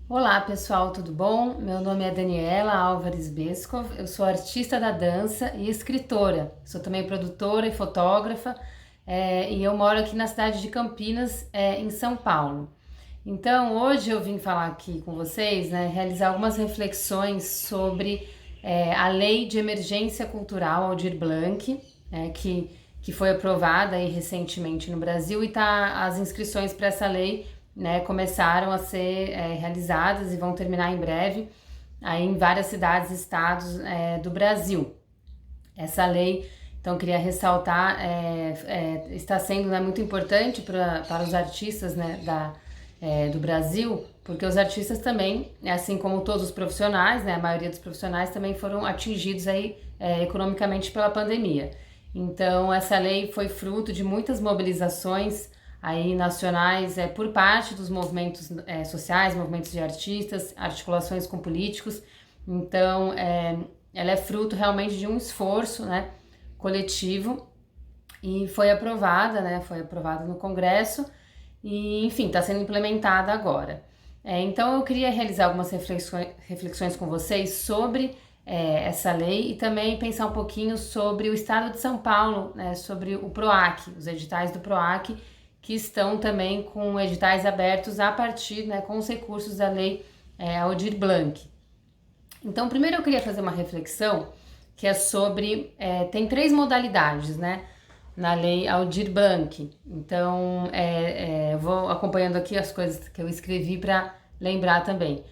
Olá pessoal, tudo bom? Meu nome é Daniela Álvares Beskov, eu sou artista da dança e escritora. Sou também produtora e fotógrafa e eu moro aqui na cidade de Campinas, em São Paulo. Então hoje eu vim falar aqui com vocês, né, realizar algumas reflexões sobre a Lei de Emergência Cultural Aldir Blanc, que foi aprovada aí recentemente no Brasil e as inscrições para essa lei, né, começaram a ser realizadas e vão terminar em breve aí em várias cidades e estados do Brasil. Essa lei, então, queria ressaltar, está sendo, né, muito importante para os artistas, né, do Brasil, porque os artistas também, assim como todos os profissionais, né, a maioria dos profissionais também foram atingidos aí, economicamente pela pandemia. Então, essa lei foi fruto de muitas mobilizações aí nacionais por parte dos movimentos sociais, movimentos de artistas, articulações com políticos. Então, ela é fruto realmente de um esforço, né, coletivo, e foi aprovada, né, foi aprovada no Congresso e, enfim, está sendo implementada agora. Então, eu queria realizar algumas reflexões com vocês sobre essa lei e também pensar um pouquinho sobre o estado de São Paulo, né, sobre o PROAC, os editais do PROAC, que estão também com editais abertos a partir, né, com os recursos da lei Aldir Blanc. Então, primeiro eu queria fazer uma reflexão que é sobre, tem três modalidades, né, na lei Aldir Blanc. Então, eu vou acompanhando aqui as coisas que eu escrevi para lembrar também.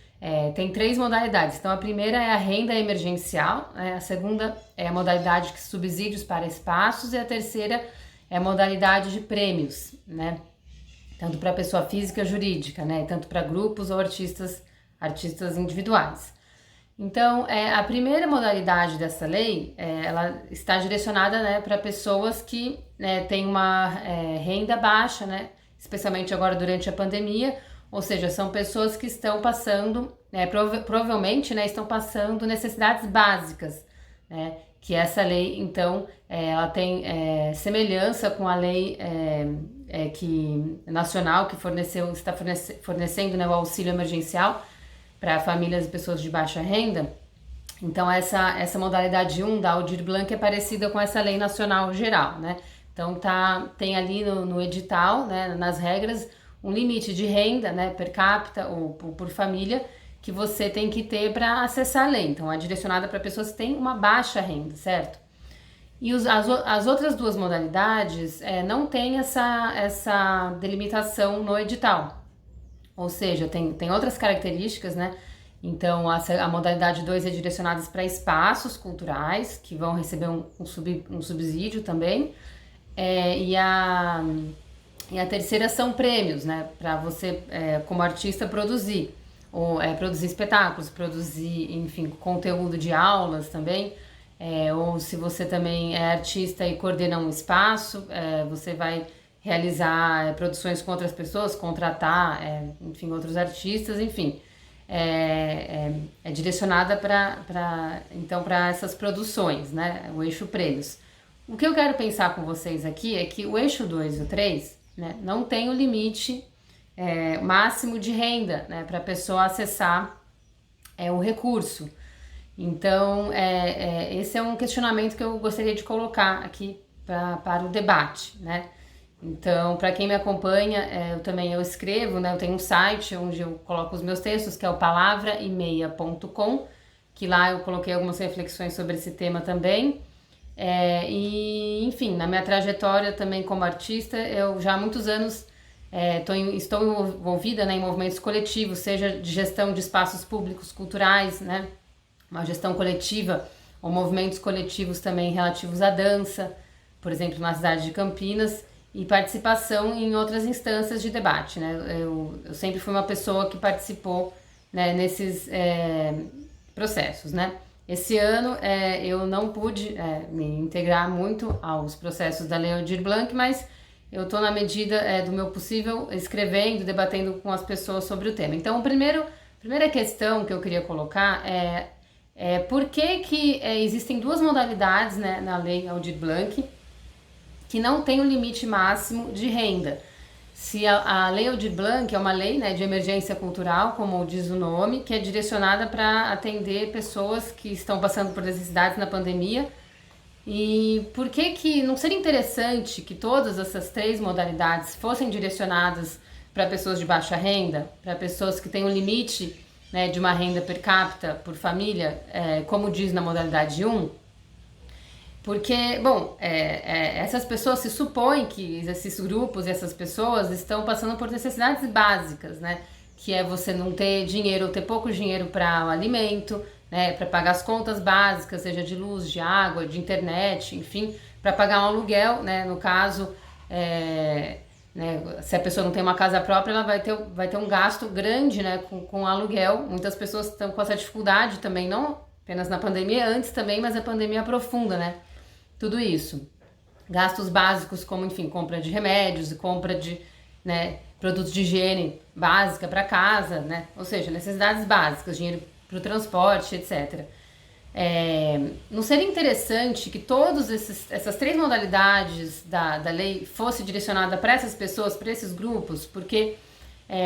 Tem três modalidades. Então, a primeira é a renda emergencial, né? A segunda é a modalidade de subsídios para espaços e a terceira é a modalidade de prêmios, né? Tanto para pessoa física e jurídica, né? Tanto para grupos ou artistas individuais. Então, a primeira modalidade dessa lei, ela está direcionada, né, para pessoas que têm uma renda baixa, né, especialmente agora durante a pandemia, ou seja, são pessoas que estão passando, provavelmente, né, estão passando necessidades básicas, né, que essa lei, então, ela tem semelhança com a lei nacional que está fornecendo, né, o auxílio emergencial para famílias e pessoas de baixa renda. Então, essa modalidade 1 da Aldir Blanc é parecida com essa lei nacional geral, né? Então, tem ali no edital, né, nas regras, um limite de renda, né, per capita ou por família, que você tem que ter para acessar a lei. Então, é direcionada para pessoas que têm uma baixa renda, certo? E as outras duas modalidades não tem essa delimitação no edital. Ou seja, tem outras características, né? Então, a modalidade 2 é direcionada para espaços culturais, que vão receber um subsídio também. E a terceira são prêmios, né? Para você, como artista, produzir. Ou produzir espetáculos, produzir, enfim, conteúdo de aulas também. Ou se você também é artista e coordena um espaço, você vai realizar produções com outras pessoas, contratar, enfim, outros artistas, enfim. É direcionada então, para essas produções, né? O eixo prêmios. O que eu quero pensar com vocês aqui é que o eixo 2 e o 3, né, não tem o limite máximo de renda, né, para a pessoa acessar o recurso. Então, esse é um questionamento que eu gostaria de colocar aqui para o debate, né? Então, para quem me acompanha, eu escrevo, né? Eu tenho um site onde eu coloco os meus textos, que é o palavraemeia.com, que lá eu coloquei algumas reflexões sobre esse tema também. E, enfim, na minha trajetória também como artista, eu já há muitos anos estou envolvida, né, em movimentos coletivos, seja de gestão de espaços públicos culturais, né? Uma gestão coletiva, ou movimentos coletivos também relativos à dança, por exemplo, na cidade de Campinas, e participação em outras instâncias de debate, né? Eu sempre fui uma pessoa que participou, né, nesses processos, né? Esse ano eu não pude me integrar muito aos processos da Lei Aldir Blanc, mas eu estou na medida do meu possível escrevendo, debatendo com as pessoas sobre o tema. Então, a primeira questão que eu queria colocar por que existem duas modalidades, né, na Lei Aldir Blanc que não tem o limite máximo de renda. se a Lei Aldir Blanc é uma lei, né, de emergência cultural, como diz o nome, que é direcionada para atender pessoas que estão passando por necessidades na pandemia. E por que não seria interessante que todas essas três modalidades fossem direcionadas para pessoas de baixa renda, para pessoas que têm um limite, né, de uma renda per capita por família, como diz na modalidade 1? Porque, bom, essas pessoas, se supõe que esses grupos e essas pessoas estão passando por necessidades básicas, né? Que é você não ter dinheiro ou ter pouco dinheiro para o alimento, né? Para pagar as contas básicas, seja de luz, de água, de internet, enfim, para pagar um aluguel, né? No caso, né, se a pessoa não tem uma casa própria, ela vai ter um gasto grande, né, com aluguel. Muitas pessoas estão com essa dificuldade também, não apenas na pandemia, antes também, mas a pandemia aprofunda, né? Tudo isso. Gastos básicos como, enfim, compra de remédios e compra de, né, produtos de higiene básica para casa, né? Ou seja, necessidades básicas, dinheiro para o transporte, etc. Não seria interessante que todas essas três modalidades da lei fosse direcionada para essas pessoas, para esses grupos? Porque,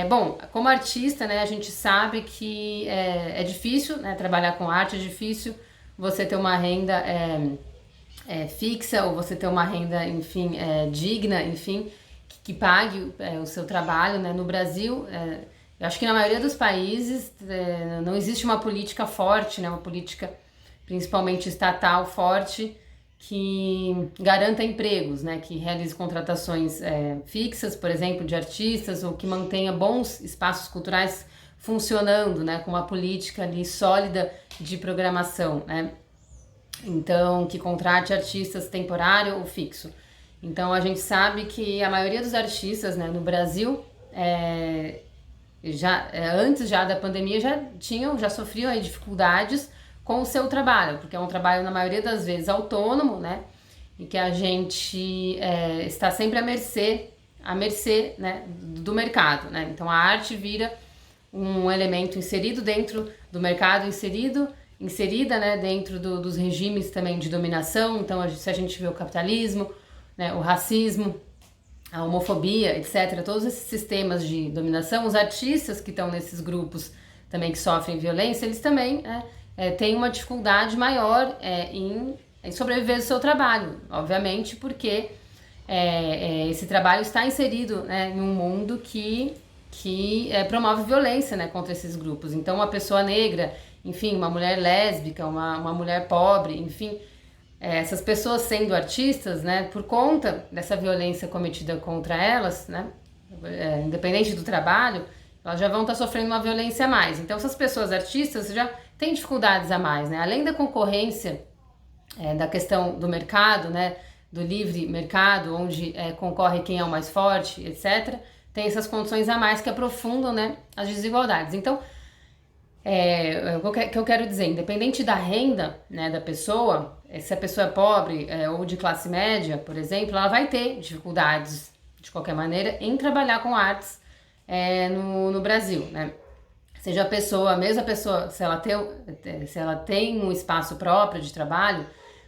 bom, como artista, né, a gente sabe que é difícil, né, trabalhar com arte, é difícil você ter uma renda fixa, ou você ter uma renda, enfim, digna, enfim, que pague o seu trabalho, né? No Brasil, eu acho que na maioria dos países não existe uma política forte, né? Uma política principalmente estatal forte que garanta empregos, né? Que realize contratações fixas, por exemplo, de artistas, ou que mantenha bons espaços culturais funcionando, né? Com uma política ali sólida de programação, né? Então, que contrate artistas temporário ou fixo. Então, a gente sabe que a maioria dos artistas, né, no Brasil, antes já da pandemia, já sofriam aí dificuldades com o seu trabalho, porque é um trabalho, na maioria das vezes, autônomo, né, e que a gente está sempre à mercê, né, do mercado, né. Então, a arte vira um elemento inserido dentro do mercado, inserida, né, dentro dos regimes também de dominação. Então, se a gente vê o capitalismo, né, o racismo, a homofobia, etc., todos esses sistemas de dominação, os artistas que estão nesses grupos também que sofrem violência, eles também têm uma dificuldade maior em sobreviver do seu trabalho, obviamente, porque esse trabalho está inserido, né, em um mundo que promove violência, né, contra esses grupos. Então, uma pessoa negra, enfim, uma mulher lésbica, uma mulher pobre, enfim, essas pessoas sendo artistas, né, por conta dessa violência cometida contra elas, né, independente do trabalho, elas já vão estar sofrendo uma violência a mais. Então, essas pessoas artistas já têm dificuldades a mais, né, além da concorrência, da questão do mercado, né, do livre mercado, onde concorre quem é o mais forte, etc., tem essas condições a mais que aprofundam, né, as desigualdades. Então, o que eu quero dizer, independente da renda, né, da pessoa, se a pessoa é pobre ou de classe média, por exemplo, ela vai ter dificuldades, de qualquer maneira, em trabalhar com artes no Brasil, né? Seja a pessoa, mesmo a pessoa, se ela tem um espaço próprio de trabalho,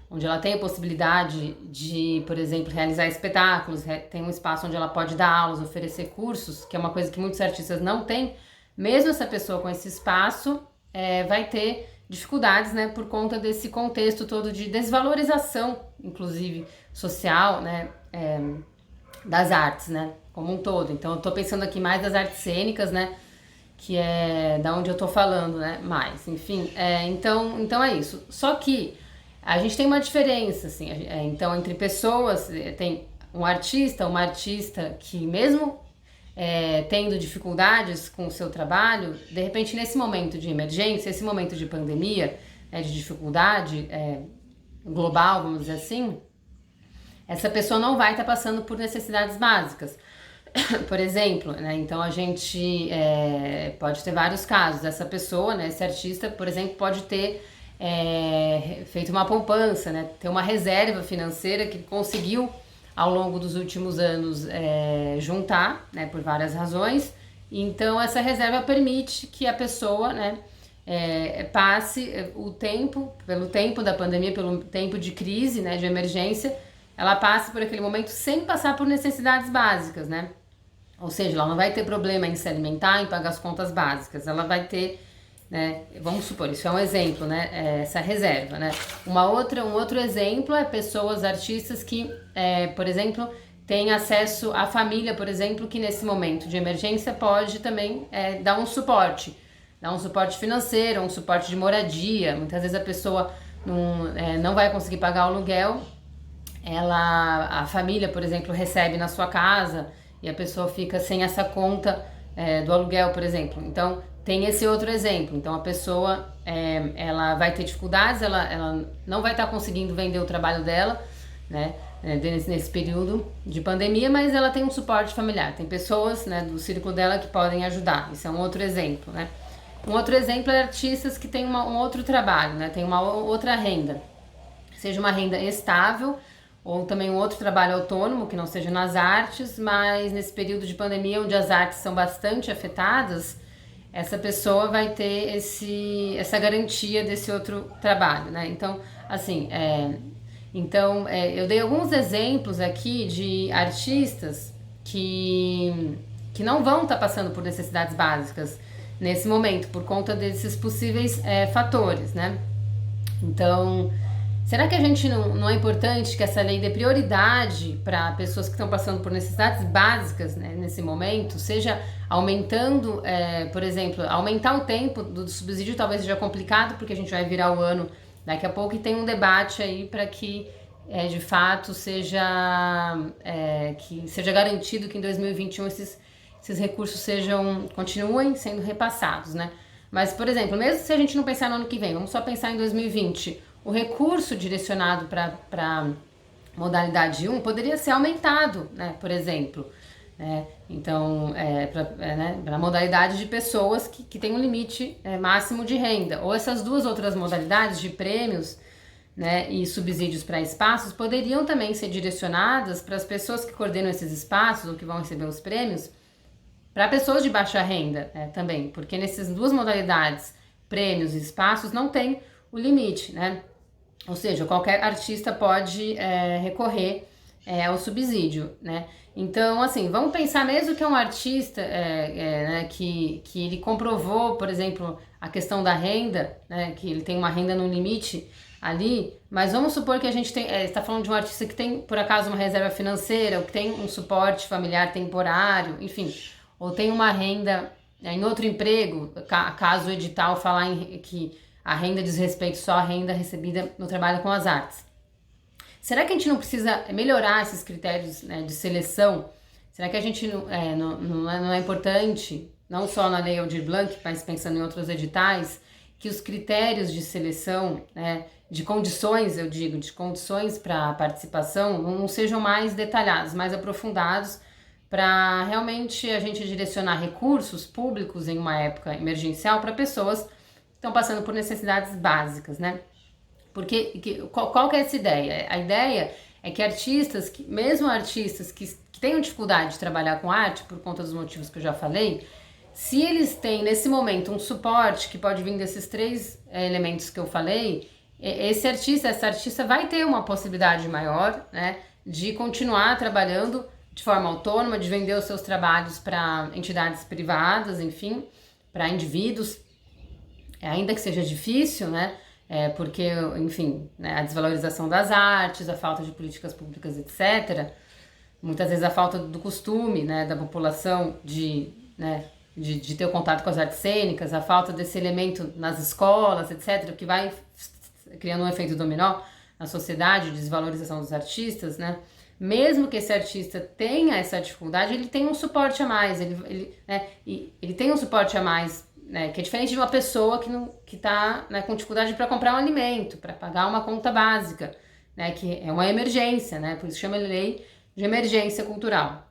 onde ela tem a possibilidade de, por exemplo, realizar espetáculos, tem um espaço onde ela pode dar aulas, oferecer cursos, que é uma coisa que muitos artistas não têm. Mesmo essa pessoa com esse espaço vai ter dificuldades, né, por conta desse contexto todo de desvalorização, inclusive social, né, das artes, né, como um todo. Então, eu tô pensando aqui mais das artes cênicas, né, que é da onde eu tô falando, né, mais. Enfim, então é isso. Só que a gente tem uma diferença, assim, então, entre pessoas, tem uma artista que mesmo tendo dificuldades com o seu trabalho, de repente nesse momento de emergência, esse momento de pandemia, de dificuldade global, vamos dizer assim, essa pessoa não vai estar passando por necessidades básicas. Por exemplo, né, então a gente pode ter vários casos. Essa pessoa, né, esse artista, por exemplo, pode ter feito uma poupança, né, ter uma reserva financeira que conseguiu ao longo dos últimos anos juntar, né, por várias razões. Então essa reserva permite que a pessoa, né, passe pelo tempo da pandemia, pelo tempo de crise, né, de emergência, ela passe por aquele momento sem passar por necessidades básicas, né? Ou seja, ela não vai ter problema em se alimentar, em pagar as contas básicas. Ela vai ter, né, vamos supor, isso é um exemplo, né, essa reserva, né. Um outro exemplo é pessoas, artistas que, por exemplo, têm acesso à família, por exemplo, que nesse momento de emergência pode também dar um suporte financeiro, um suporte de moradia. Muitas vezes a pessoa não vai conseguir pagar o aluguel, a família, por exemplo, recebe na sua casa e a pessoa fica sem essa conta do aluguel, por exemplo. Então, tem esse outro exemplo. Então, a pessoa ela vai ter dificuldades, ela não vai estar conseguindo vender o trabalho dela, né, nesse período de pandemia, mas ela tem um suporte familiar. Tem pessoas, né, do círculo dela que podem ajudar. Isso é um outro exemplo, né. Um outro exemplo é artistas que têm um outro trabalho, né, tem uma outra renda, seja uma renda estável, ou também um outro trabalho autônomo, que não seja nas artes, mas nesse período de pandemia, onde as artes são bastante afetadas, essa pessoa vai ter essa garantia desse outro trabalho, né? Então, assim, eu dei alguns exemplos aqui de artistas que não vão estar passando por necessidades básicas nesse momento, por conta desses possíveis fatores, né? Então, será que a gente não é importante que essa lei dê prioridade para pessoas que estão passando por necessidades básicas, né, nesse momento, seja aumentando, por exemplo, aumentar o tempo do subsídio talvez seja complicado, porque a gente vai virar o ano daqui a pouco e tem um debate aí para que de fato que seja garantido que em 2021 esses recursos continuem sendo repassados, né? Mas, por exemplo, mesmo se a gente não pensar no ano que vem, vamos só pensar em 2020, o recurso direcionado para modalidade 1 poderia ser aumentado, né, por exemplo. Então, para a modalidade de pessoas que tem um limite máximo de renda. Ou essas duas outras modalidades de prêmios, né, e subsídios para espaços poderiam também ser direcionadas para as pessoas que coordenam esses espaços ou que vão receber os prêmios, para pessoas de baixa renda também, porque nessas duas modalidades, prêmios e espaços, não tem o limite, né? Ou seja, qualquer artista pode recorrer ao subsídio, né? Então, assim, vamos pensar mesmo que é um artista né, que ele comprovou, por exemplo, a questão da renda, né, que ele tem uma renda no limite ali, mas vamos supor que a gente está falando de um artista que tem, por acaso, uma reserva financeira, ou que tem um suporte familiar temporário, enfim, ou tem uma renda em outro emprego, caso o edital falar que a renda diz respeito só à renda recebida no trabalho com as artes. Será que a gente não precisa melhorar esses critérios, né, de seleção? Será que a gente não é importante, não só na Lei Aldir Blanc, mas pensando em outros editais, que os critérios de seleção, né, de condições, de condições para participação, não sejam mais detalhados, mais aprofundados, para realmente a gente direcionar recursos públicos em uma época emergencial para pessoas que estão passando por necessidades básicas, né? Porque qual que é essa ideia? A ideia é que mesmo artistas que tenham dificuldade de trabalhar com arte, por conta dos motivos que eu já falei, se eles têm nesse momento um suporte que pode vir desses três elementos que eu falei, essa artista vai ter uma possibilidade maior, né, de continuar trabalhando de forma autônoma, de vender os seus trabalhos para entidades privadas, enfim, para indivíduos, ainda que seja difícil, né? Porque, enfim, né, a desvalorização das artes, a falta de políticas públicas, etc., muitas vezes a falta do costume, né, da população de ter o contato com as artes cênicas, a falta desse elemento nas escolas, etc., que vai criando um efeito dominó na sociedade, de desvalorização dos artistas, né? Mesmo que esse artista tenha essa dificuldade, ele tem um suporte a mais, ele tem um suporte a mais, né, que é diferente de uma pessoa que está, né, com dificuldade para comprar um alimento, para pagar uma conta básica, né, que é uma emergência, né, por isso chama lei de emergência cultural.